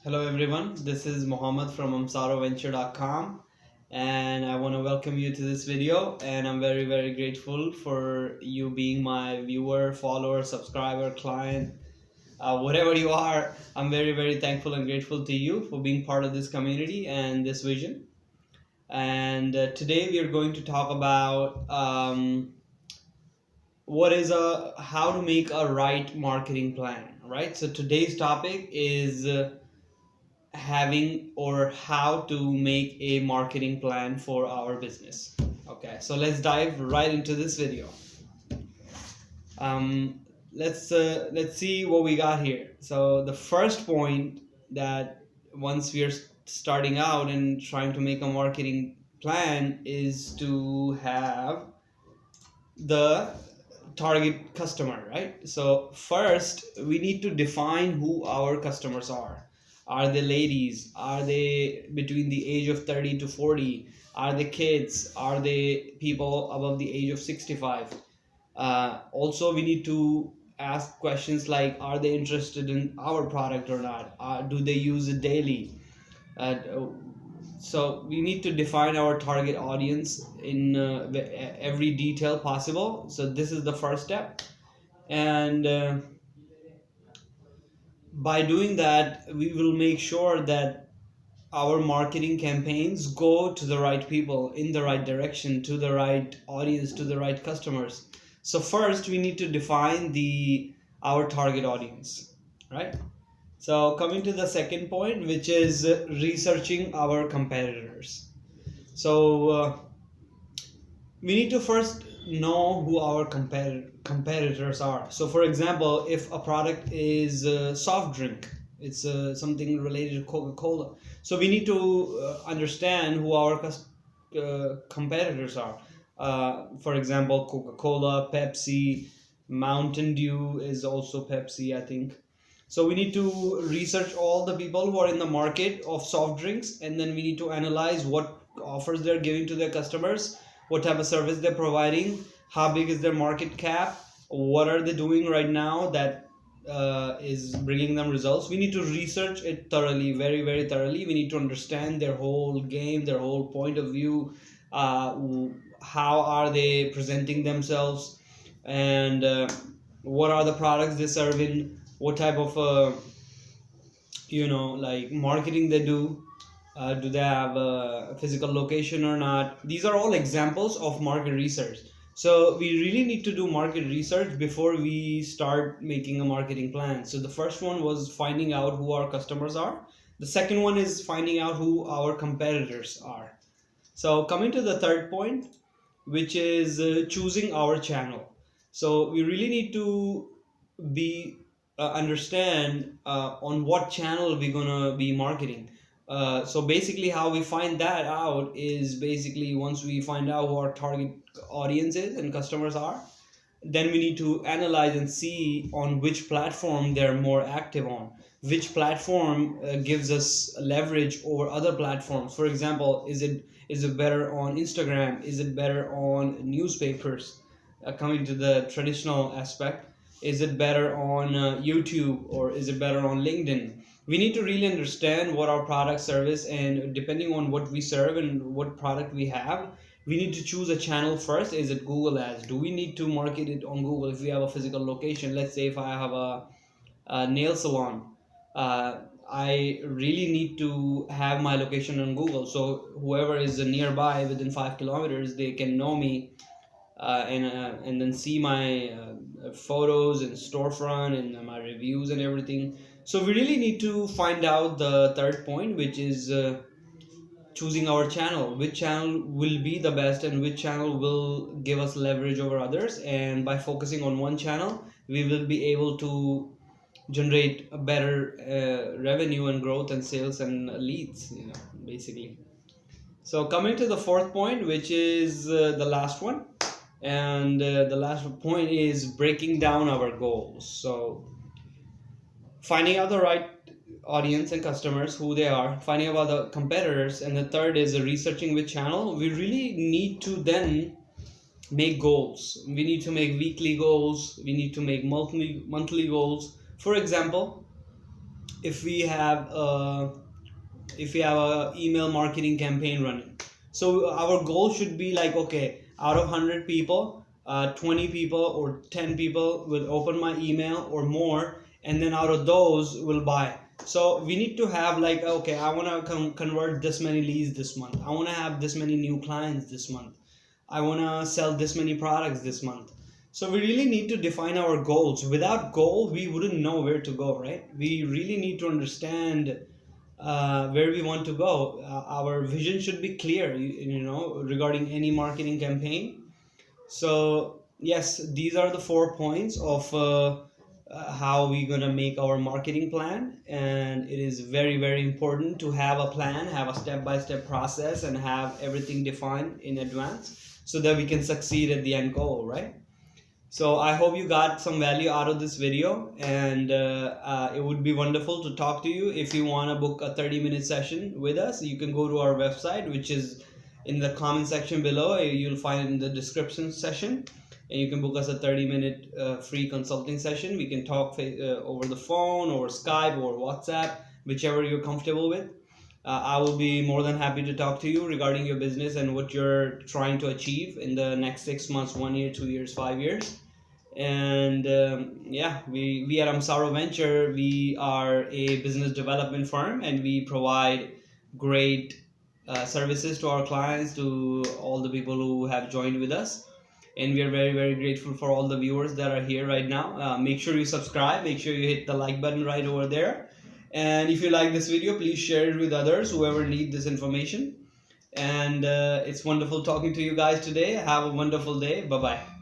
Hello everyone, this is Mohammed from amsaroventure.com and I want to welcome you to this video, and I'm very grateful for you being my viewer, follower, subscriber, client, whatever you are. I'm very thankful and grateful to you for being part of this community and this vision. And today we are going to talk about how to make a right marketing plan, right? So today's topic is having or how to make a marketing plan for our business. Okay, so let's dive right into this video. um, let's see what we got here. So the first point, that once we are starting out and trying to make a marketing plan, is to have the target customer, right? So first we need to define who our customers are. Are they ladies? Are they between the age of 30 to 40? Are they kids? Are they people above the age of 65? Also, we need to ask questions like, are they interested in our product or not? Do they use it daily? uh, so we need to define our target audience in every detail possible. So this is the first step, and by doing that we will make sure that our marketing campaigns go to the right people, in the right direction, to the right audience, to the right customers. So first we need to define the our target audience, right? So coming to the second point, which is researching our competitors. So we need to first know who our competitors are. So for example, if a product is a soft drink, it's something related to Coca-Cola. So we need to understand who our competitors are. For example, Coca-Cola, Pepsi, Mountain Dew is also Pepsi, I think. So we need to research all the people who are in the market of soft drinks, and then we need to analyze what offers they're giving to their customers, what type of service they're providing, how big is their market cap, what are they doing right now that is bringing them results. We need to research it thoroughly, very thoroughly. We need to understand their whole game, their whole point of view, uh, how are they presenting themselves, and what are the products they serve in, what type of like marketing they do they have a physical location or not. These are all examples of market research. So we really need to do market research before we start making a marketing plan. So the first one was finding out who our customers are. The second one is finding out who our competitors are. So coming to the third point, which is choosing our channel. So we really need to be understand on what channel we're gonna be marketing. So basically, how we find that out is basically once we find out who our target audience is and customers are, then we need to analyze and see on which platform they're more active on, which platform gives us leverage over other platforms. For example, is it better on Instagram? Is it better on newspapers? Coming to the traditional aspect, is it better on YouTube, or is it better on LinkedIn? We need to really understand what our product service, and depending on what we serve and what product we have, we need to choose a channel first. Is it Google ads? Do we need to market it on Google if we have a physical location? Let's say if I have a nail salon, uh, I really need to have my location on Google, so whoever is nearby within 5 kilometers, they can know me, and then see my photos and storefront and my reviews and everything. So we really need to find out the third point, which is choosing our channel. Which channel will be the best and which channel will give us leverage over others, and by focusing on one channel we will be able to generate a better revenue and growth and sales and leads, basically. So coming to the fourth point, which is the last one, and the last point is breaking down our goals. So finding out the right audience and customers, who they are, finding out the competitors, and the third is researching which channel. We really need to then make goals. We need to make weekly goals. We need to make monthly goals. For example, if we have a email marketing campaign running. So our goal should be like, okay, out of 100 people, 20 people or 10 people will open my email or more, and then out of those will buy. So we need to have like, okay, I want to convert this many leads this month, I want to have this many new clients this month, I want to sell this many products this month. So we really need to define our goals. Without goal, we wouldn't know where to go, right? We really need to understand where we want to go. Our vision should be clear, regarding any marketing campaign. So yes, these are the 4 points of how we're gonna make our marketing plan, and it is very very important to have a plan, have a step-by-step process, and have everything defined in advance so that we can succeed at the end goal, right? So I hope you got some value out of this video, and it would be wonderful to talk to you. If you want to book a 30-minute session with us, you can go to our website, which is in the comment section below. You'll find it in the description section, and you can book us a 30-minute free consulting session. We can talk over the phone or Skype or WhatsApp, whichever you're comfortable with. I will be more than happy to talk to you regarding your business and what you're trying to achieve in the next 6 months, 1 year, 2 years, 5 years. And yeah, we at Amsaro Venture, we are a business development firm, and we provide great services to our clients, to all the people who have joined with us. And we are very very grateful for all the viewers that are here right now. Make sure you subscribe, make sure you hit the like button right over there, and if you like this video, please share it with others, whoever need this information. And it's wonderful talking to you guys today. Have a wonderful day. Bye bye.